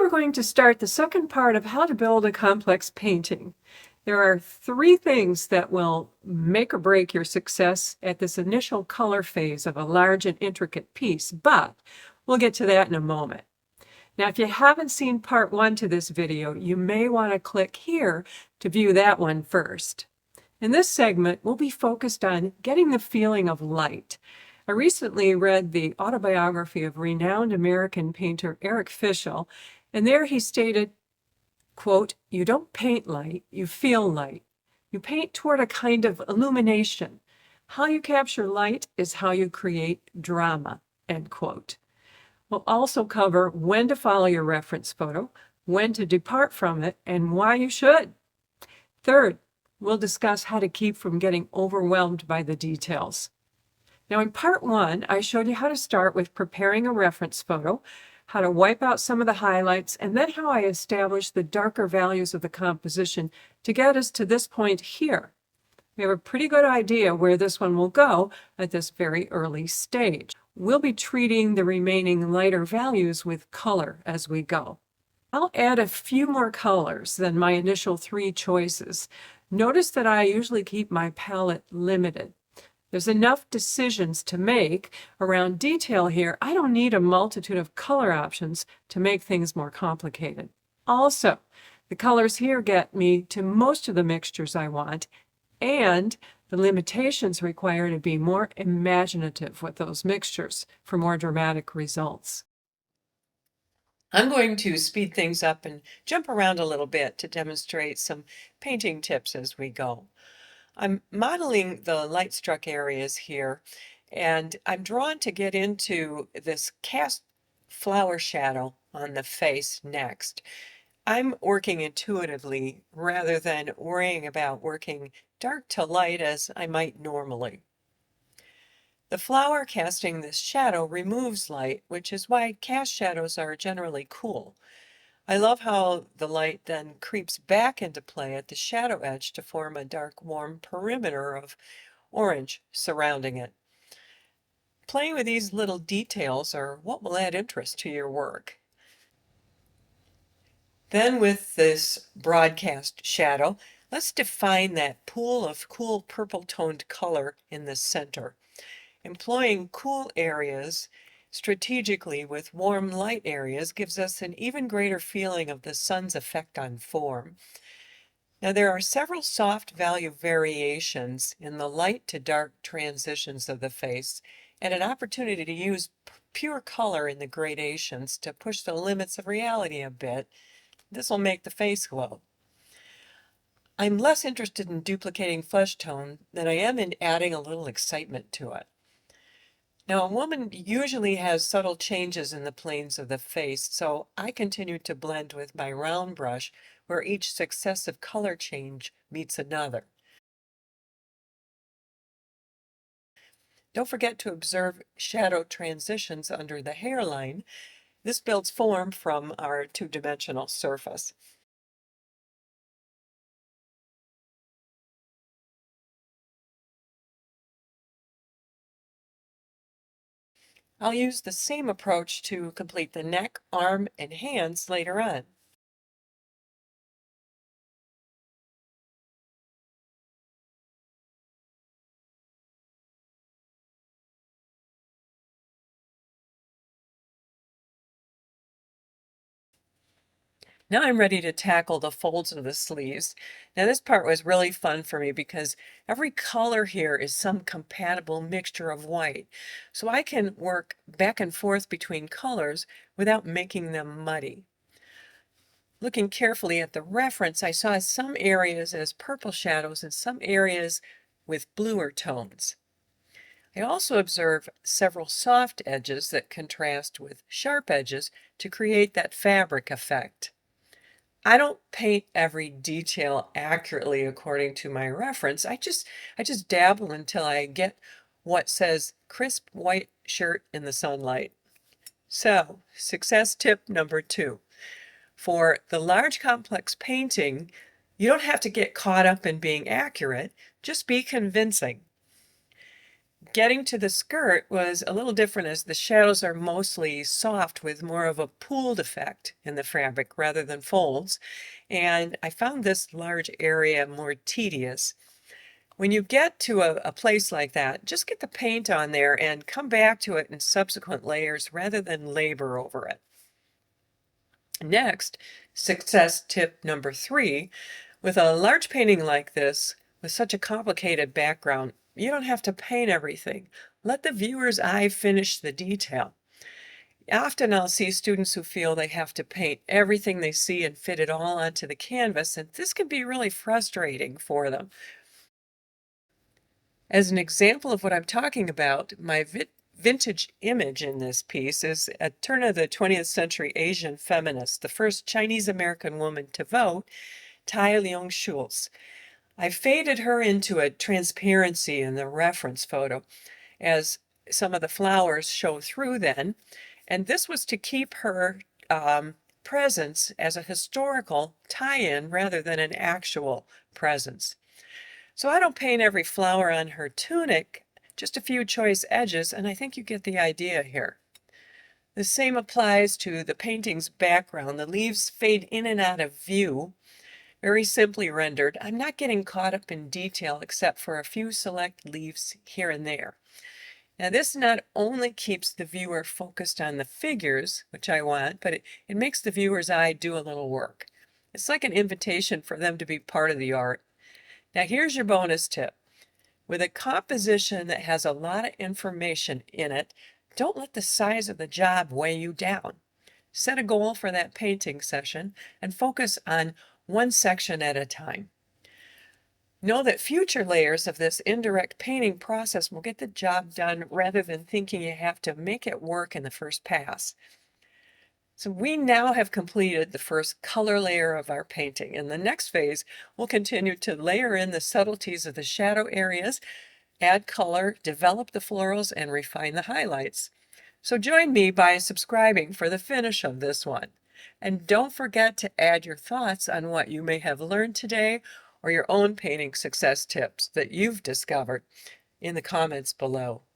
we're going to start the second part of how to build a complex painting. There are 3 things that will make or break your success at this initial color phase of a large and intricate piece, but we'll get to that in a moment. Now, if you haven't seen part 1 to this video, you may want to click here to view that one first. In this segment, we'll be focused on getting the feeling of light. I recently read the autobiography of renowned American painter Eric Fischl, and there he stated, quote, "You don't paint light, you feel light. You paint toward a kind of illumination. How you capture light is how you create drama," end quote. We'll also cover when to follow your reference photo, when to depart from it, and why you should. Third, we'll discuss how to keep from getting overwhelmed by the details. Now, in part 1, I showed you how to start with preparing a reference photo, how to wipe out some of the highlights, and then how I established the darker values of the composition to get us to this point here. We have a pretty good idea where this one will go at this very early stage. We'll be treating the remaining lighter values with color as we go. I'll add a few more colors than my initial 3 choices. Notice that I usually keep my palette limited. There's enough decisions to make around detail here. I don't need a multitude of color options to make things more complicated. Also, the colors here get me to most of the mixtures I want, and the limitations require to be more imaginative with those mixtures for more dramatic results. I'm going to speed things up and jump around a little bit to demonstrate some painting tips as we go. I'm modeling the light struck areas here, and I'm drawn to get into this cast flower shadow on the face next. I'm working intuitively rather than worrying about working dark to light as I might normally. The flower casting this shadow removes light, which is why cast shadows are generally cool. I love how the light then creeps back into play at the shadow edge to form a dark, warm perimeter of orange surrounding it. Playing with these little details are what will add interest to your work. Then with this broadcast shadow, let's define that pool of cool purple-toned color in the center. Employing cool areas strategically with warm light areas gives us an even greater feeling of the sun's effect on form. Now, there are several soft value variations in the light to dark transitions of the face, and an opportunity to use pure color in the gradations to push the limits of reality a bit. This will make the face glow. I'm less interested in duplicating flesh tone than I am in adding a little excitement to it. Now, a woman usually has subtle changes in the planes of the face, so I continue to blend with my round brush where each successive color change meets another. Don't forget to observe shadow transitions under the hairline. This builds form from our 2-dimensional surface. I'll use the same approach to complete the neck, arm, and hands later on. Now I'm ready to tackle the folds of the sleeves. Now this part was really fun for me because every color here is some compatible mixture of white. So I can work back and forth between colors without making them muddy. Looking carefully at the reference, I saw some areas as purple shadows and some areas with bluer tones. I also observe several soft edges that contrast with sharp edges to create that fabric effect. I don't paint every detail accurately according to my reference. I just dabble until I get what says crisp white shirt in the sunlight. So, success tip number 2. For the large complex painting, you don't have to get caught up in being accurate, just be convincing. Getting to the skirt was a little different as the shadows are mostly soft with more of a pooled effect in the fabric rather than folds. And I found this large area more tedious. When you get to a place like that, just get the paint on there and come back to it in subsequent layers rather than labor over it. Next, success tip number 3, with a large painting like this, with such a complicated background, you don't have to paint everything. Let the viewer's eye finish the detail. Often I'll see students who feel they have to paint everything they see and fit it all onto the canvas, and this can be really frustrating for them. As an example of what I'm talking about, my vintage image in this piece is a turn of the 20th century Asian feminist, the first Chinese-American woman to vote, Tai Leung-Schultz. I faded her into a transparency in the reference photo as some of the flowers show through then, and this was to keep her presence as a historical tie-in rather than an actual presence. So I don't paint every flower on her tunic, just a few choice edges, and I think you get the idea here. The same applies to the painting's background. The leaves fade in and out of view, very simply rendered. I'm not getting caught up in detail except for a few select leaves here and there. Now this not only keeps the viewer focused on the figures, which I want, but it makes the viewer's eye do a little work. It's like an invitation for them to be part of the art. Now here's your bonus tip. With a composition that has a lot of information in it, don't let the size of the job weigh you down. Set a goal for that painting session and focus on one section at a time. Know that future layers of this indirect painting process will get the job done rather than thinking you have to make it work in the first pass. So we now have completed the first color layer of our painting. In the next phase, we'll continue to layer in the subtleties of the shadow areas, add color, develop the florals, and refine the highlights. So join me by subscribing for the finish of this one. And don't forget to add your thoughts on what you may have learned today or your own painting success tips that you've discovered in the comments below.